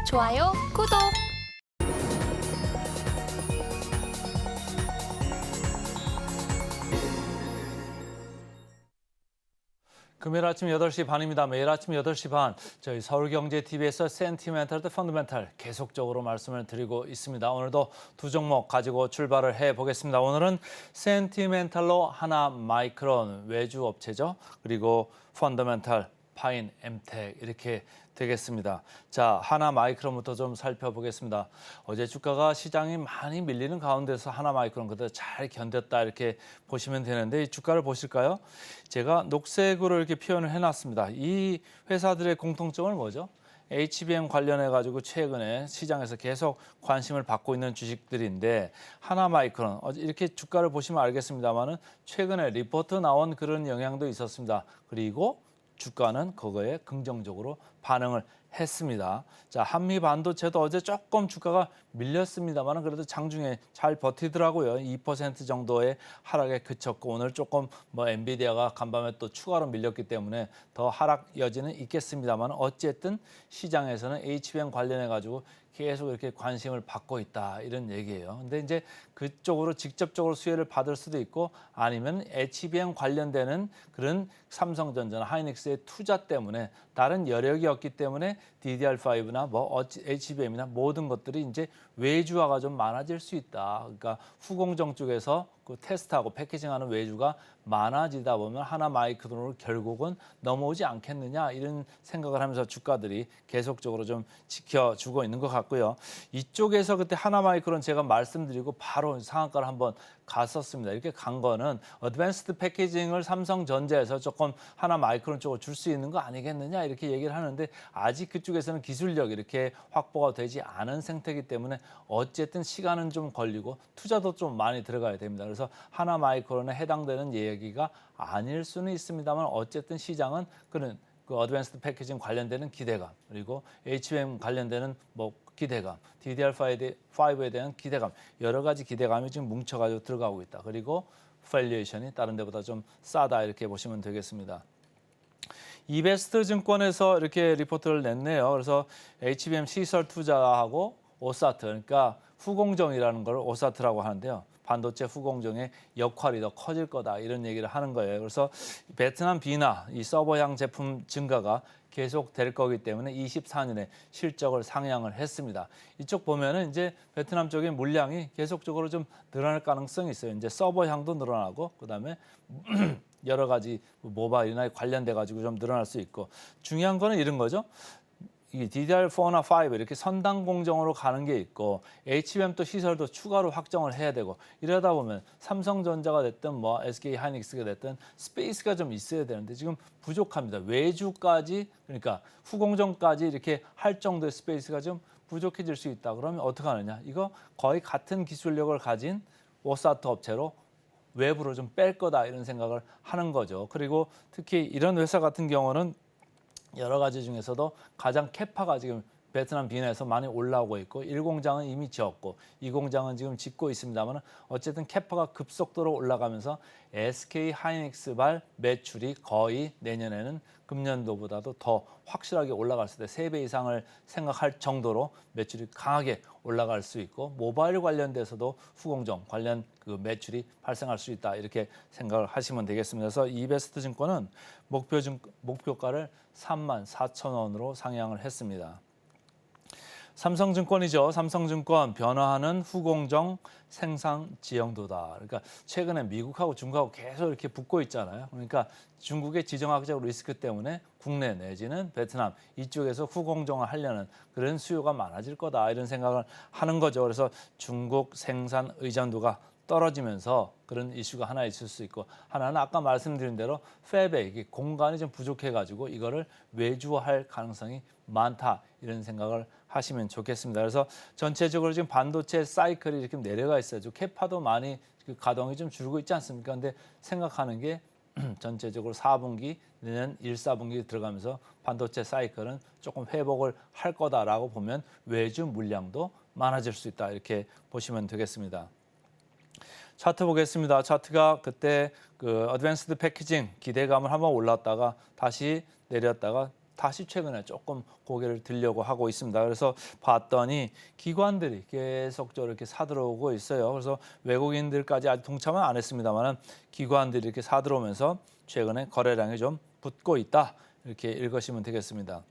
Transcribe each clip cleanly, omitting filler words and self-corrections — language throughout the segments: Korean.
좋아요, 구독. 금요일 아침 8시 반입니다. 매일 아침 8시 반 저희 서울경제TV에서 센티멘탈 대 펀더멘탈 계속적으로 말씀을 드리고 있습니다. 오늘도 두 종목 가지고 출발을 해보겠습니다. 오늘은 센티멘탈로 하나 마이크론 외주 업체죠. 그리고 펀더멘탈 파인 엠텍 이렇게 되겠습니다. 자, 하나 마이크론부터 좀 살펴보겠습니다. 어제 주가가 시장이 많이 밀리는 가운데서 하나 마이크론 그대로 잘 견뎠다 이렇게 보시면 되는데 이 주가를 보실까요? 제가 녹색으로 이렇게 표현을 해놨습니다. 이 회사들의 공통점은 뭐죠? HBM 관련해 가지고 최근에 시장에서 계속 관심을 받고 있는 주식들인데 하나 마이크론 이렇게 주가를 보시면 알겠습니다만은 최근에 리포트 나온 그런 영향도 있었습니다. 그리고 주가는 그거에 긍정적으로 반응을 했습니다. 자, 한미 반도체도 어제 조금 주가가 밀렸습니다만 그래도 장중에 잘 버티더라고요. 2% 정도의 하락에 그쳤고 오늘 조금 엔비디아가 간밤에 또 추가로 밀렸기 때문에 더 하락 여지는 있겠습니다만 어쨌든 시장에서는 HBM 관련해 가지고 계속 이렇게 관심을 받고 있다 이런 얘기예요. 근데 이제 그쪽으로 직접적으로 수혜를 받을 수도 있고 아니면 HBM 관련되는 그런 삼성전자나 하이닉스의 투자 때문에 다른 여력이 없기 때문에 DDR5나 HBM이나 모든 것들이 이제 외주화가 좀 많아질 수 있다. 그러니까 후공정 쪽에서 그 테스트하고 패키징하는 외주가 많아지다 보면 하나 마이크론으로 결국은 넘어오지 않겠느냐 이런 생각을 하면서 주가들이 계속적으로 좀 지켜주고 있는 것 같고요. 이쪽에서 그때 하나 마이크론 제가 말씀드리고 바로 상한가를 한번 갔었습니다. 이렇게 간 거는 어드밴스드 패키징을 삼성전자에서 조금 하나 마이크론 쪽으로 줄 수 있는 거 아니겠느냐 이렇게 얘기를 하는데 아직 그쪽에서는 기술력이 이렇게 확보가 되지 않은 상태이기 때문에 어쨌든 시간은 좀 걸리고 투자도 좀 많이 들어가야 됩니다. 그래서 하나 마이크론에 해당되는 얘기가 아닐 수는 있습니다만 어쨌든 시장은 그 어드밴스드 패키징 관련되는 기대감 그리고 HBM 관련되는 기대감, DDR5에 대한 기대감 여러 가지 기대감이 지금 뭉쳐가지고 들어가고 있다. 그리고 밸류에이션이 다른 데보다 좀 싸다 이렇게 보시면 되겠습니다. 이베스트 증권에서 이렇게 리포트를 냈네요. 그래서 HBM 시설 투자하고 오사트 그러니까 후공정이라는 걸 오사트라고 하는데요. 반도체 후공정의 역할이 더 커질 거다 이런 얘기를 하는 거예요. 그래서 베트남 비나 이 서버향 제품 증가가 계속 될 거기 때문에 24년에 실적을 상향을 했습니다. 이쪽 보면은 이제 베트남 쪽의 물량이 계속적으로 좀 늘어날 가능성이 있어요. 이제 서버향도 늘어나고 그다음에 여러 가지 모바일이나 관련돼 가지고 좀 늘어날 수 있고 중요한 거는 이런 거죠. 이 DDR4나 5 이렇게 선당 공정으로 가는 게 있고 HBM 또 시설도 추가로 확정을 해야 되고 이러다 보면 삼성전자가 됐든 SK 하이닉스가 됐든 스페이스가 좀 있어야 되는데 지금 부족합니다. 외주까지 그러니까 후공정까지 이렇게 할 정도의 스페이스가 좀 부족해질 수 있다. 그러면 어떻게 하느냐? 이거 거의 같은 기술력을 가진 오사트 업체로 외부로 좀 뺄 거다 이런 생각을 하는 거죠. 그리고 특히 이런 회사 같은 경우는 여러 가지 중에서도 가장 캐파가 지금 베트남 비나에서 많이 올라오고 있고 1공장은 이미 지었고 2공장은 지금 짓고 있습니다만 어쨌든 캐파가 급속도로 올라가면서 SK 하이닉스발 매출이 거의 내년에는 금년도보다도 더 확실하게 올라갈 수 있다. 3배 이상을 생각할 정도로 매출이 강하게 올라갈 수 있고 모바일 관련돼서도 후공정 관련 그 매출이 발생할 수 있다. 이렇게 생각을 하시면 되겠습니다. 그래서 이베스트 증권은 목표가를 34,000원으로 상향을 했습니다. 삼성증권이죠. 삼성증권 변화하는 후공정 생산 지형도다. 그러니까 최근에 미국하고 중국하고 계속 이렇게 붙고 있잖아요. 그러니까 중국의 지정학적 리스크 때문에 국내 내지는 베트남 이쪽에서 후공정을 하려는 그런 수요가 많아질 거다. 이런 생각을 하는 거죠. 그래서 중국 생산 의존도가 떨어지면서 그런 이슈가 하나 있을 수 있고 하나는 아까 말씀드린 대로 팹에 이게 공간이 좀 부족해가지고 이거를 외주화할 가능성이 많다 이런 생각을 하시면 좋겠습니다. 그래서 전체적으로 지금 반도체 사이클이 이렇게 내려가 있어요. 캐파도 많이 가동이 좀 줄고 있지 않습니까? 근데 생각하는 게 전체적으로 4분기 내년 1, 4분기 들어가면서 반도체 사이클은 조금 회복을 할 거다라고 보면 외주 물량도 많아질 수 있다 이렇게 보시면 되겠습니다. 차트 보겠습니다. 차트가 그때 그 어드밴스드 패키징 기대감을 한번 올랐다가 다시 내렸다가 다시 최근에 조금 고개를 들려고 하고 있습니다. 그래서 봤더니 기관들이 계속적으로 이렇게 사들어오고 있어요. 그래서 외국인들까지 아직 동참은 안 했습니다만 기관들이 이렇게 사들어오면서 최근에 거래량이 좀 붙고 있다. 이렇게 읽으시면 되겠습니다.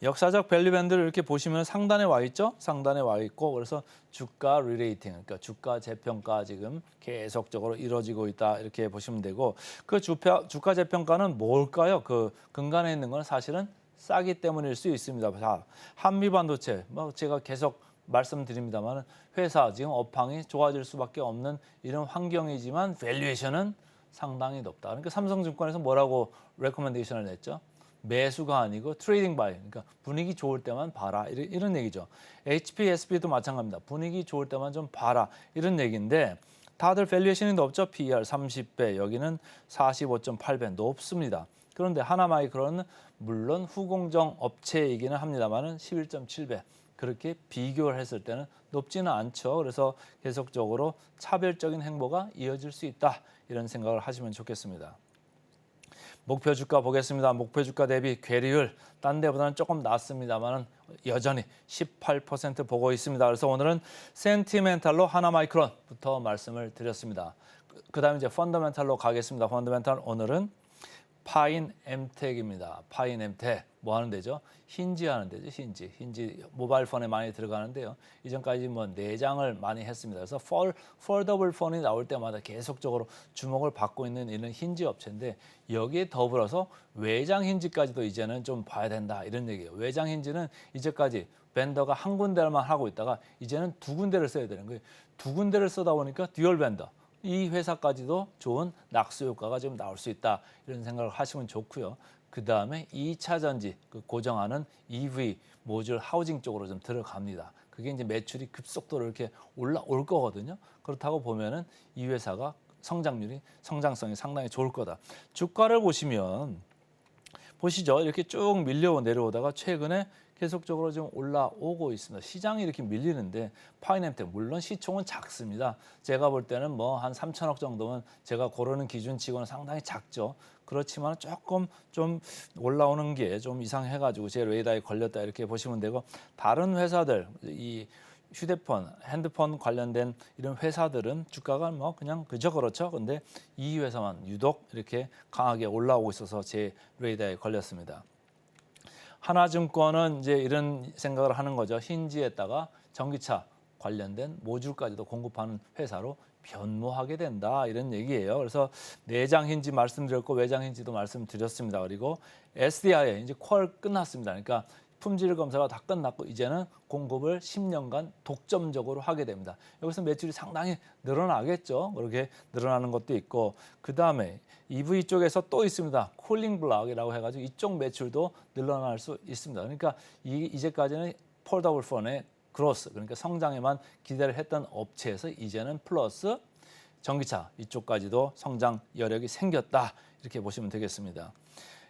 역사적 밸류 밴드를 이렇게 보시면 상단에 와 있죠. 상단에 와 있고 그래서 주가 리레이팅, 그러니까 주가 재평가 지금 계속적으로 이루어지고 있다 이렇게 보시면 되고 그 주가 재평가는 뭘까요? 그 근간에 있는 건 사실은 싸기 때문일 수 있습니다. 자, 한미 반도체, 뭐 제가 계속 말씀드립니다만 회사 지금 업황이 좋아질 수밖에 없는 이런 환경이지만 밸류에이션은 상당히 높다. 그러니까 삼성증권에서 뭐라고 레코멘데이션을 냈죠? 매수가 아니고 트레이딩 바이, 그러니까 분위기 좋을 때만 봐라 이런 얘기죠. HPSB도 마찬가지입니다. 분위기 좋을 때만 좀 봐라 이런 얘기인데 다들 밸류에이션이 높죠. PER 30배, 여기는 45.8배 높습니다. 그런데 하나마이크론은 물론 후공정 업체이기는 합니다만은 11.7배. 그렇게 비교를 했을 때는 높지는 않죠. 그래서 계속적으로 차별적인 행보가 이어질 수 있다. 이런 생각을 하시면 좋겠습니다. 목표 주가 보겠습니다. 목표 주가 대비 괴리율 딴 데보다는 조금 낮습니다만 여전히 18% 보고 있습니다. 그래서 오늘은 센티멘탈로 하나마이크론부터 말씀을 드렸습니다. 그다음에 이제 펀더멘탈로 가겠습니다. 펀더멘탈 오늘은 파인 엠텍입니다. 파인 엠텍 뭐 하는 데죠? 힌지 하는 데죠. 힌지 모바일 폰에 많이 들어가는데요. 이전까지 뭐 내장을 많이 했습니다. 그래서 폴더블 폰이 나올 때마다 계속적으로 주목을 받고 있는 이런 힌지 업체인데 여기에 더불어서 외장 힌지까지도 이제는 좀 봐야 된다 이런 얘기예요. 외장 힌지는 이제까지 벤더가 한 군데만 하고 있다가 이제는 두 군데를 써야 되는 거예요. 두 군데를 쓰다 보니까 듀얼 벤더. 이 회사까지도 좋은 낙수 효과가 좀 나올 수 있다 이런 생각을 하시면 좋고요. 그 다음에 2차 전지 그 고정하는 EV 모듈 하우징 쪽으로 좀 들어갑니다. 그게 이제 매출이 급속도로 이렇게 올라올 거거든요. 그렇다고 보면은 이 회사가 성장성이 상당히 좋을 거다. 주가를 보시면 보시죠. 이렇게 쭉 내려오다가 최근에 계속적으로 좀 올라오고 있습니다. 시장이 이렇게 밀리는데 파이낸텍 물론 시총은 작습니다. 제가 볼 때는 뭐 한 3천억 정도면 제가 고르는 기준치고는 상당히 작죠. 그렇지만 조금 좀 올라오는 게 좀 이상해가지고 제 레이더에 걸렸다 이렇게 보시면 되고 다른 회사들 이 휴대폰, 핸드폰 관련된 이런 회사들은 주가가 뭐 그냥 그저 그렇죠. 근데 이 회사만 유독 이렇게 강하게 올라오고 있어서 제 레이더에 걸렸습니다. 하나증권은 이제 이런 생각을 하는 거죠. 힌지에다가 전기차 관련된 모듈까지도 공급하는 회사로 변모하게 된다 이런 얘기예요. 그래서 내장 힌지 말씀드렸고 외장 힌지도 말씀드렸습니다. 그리고 SDI에 이제 퀄 끝났습니다. 그러니까 품질 검사가 다 끝났고 이제는 공급을 10년간 독점적으로 하게 됩니다. 여기서 매출이 상당히 늘어나겠죠. 그렇게 늘어나는 것도 있고 그 다음에 EV 쪽에서 또 있습니다. 쿨링 블럭이라고 해가지고 이쪽 매출도 늘어날 수 있습니다. 그러니까 이제까지는 폴더블 폰의 그로스 그러니까 성장에만 기대를 했던 업체에서 이제는 플러스 전기차 이쪽까지도 성장 여력이 생겼다 이렇게 보시면 되겠습니다.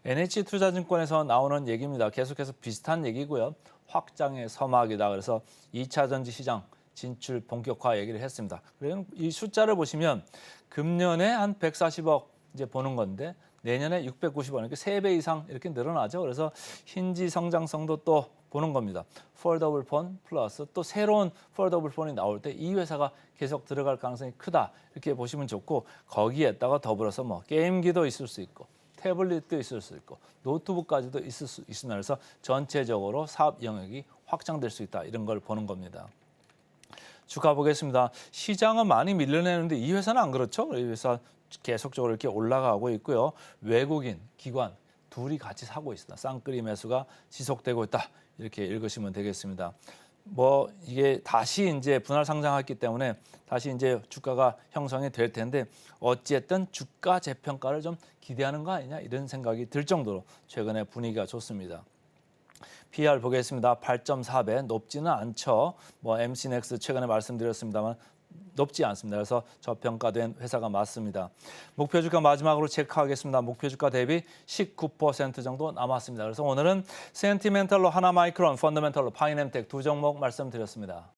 NH투자증권에서 나오는 얘기입니다. 계속해서 비슷한 얘기고요. 확장의 서막이다. 그래서 2차 전지 시장 진출 본격화 얘기를 했습니다. 그리고 이 숫자를 보시면 금년에 한 140억 이제 보는 건데 내년에 690억 이렇게 3배 이상 이렇게 늘어나죠. 그래서 힌지 성장성도 또 보는 겁니다. 폴더블 폰 플러스 또 새로운 폴더블 폰이 나올 때 이 회사가 계속 들어갈 가능성이 크다 이렇게 보시면 좋고 거기에다가 더불어서 뭐 게임기도 있을 수 있고 태블릿도 있을 수 있고 노트북까지도 있을 수 있습니다. 그래서 전체적으로 사업 영역이 확장될 수 있다 이런 걸 보는 겁니다. 주가 보겠습니다. 시장은 많이 밀려내는데 이 회사는 안 그렇죠. 이 회사 계속적으로 이렇게 올라가고 있고요. 외국인, 기관 둘이 같이 사고 있습니다. 쌍끌이 매수가 지속되고 있다. 이렇게 읽으시면 되겠습니다. 뭐 이게 다시 이제 분할 상장했기 때문에 다시 이제 주가가 형성이 될 텐데 어찌됐든 주가 재평가를 좀 기대하는 거 아니냐 이런 생각이 들 정도로 최근에 분위기가 좋습니다. PER 보겠습니다. 8.4배 높지는 않죠. 뭐 MC넥스 최근에 말씀드렸습니다만 높지 않습니다. 그래서 저평가된 회사가 맞습니다. 목표 주가 마지막으로 체크하겠습니다. 목표 주가 대비 19% 정도 남았습니다. 그래서 오늘은 센티멘탈로 하나마이크론, 펀더멘탈로 파이낸텍 두 종목 말씀드렸습니다.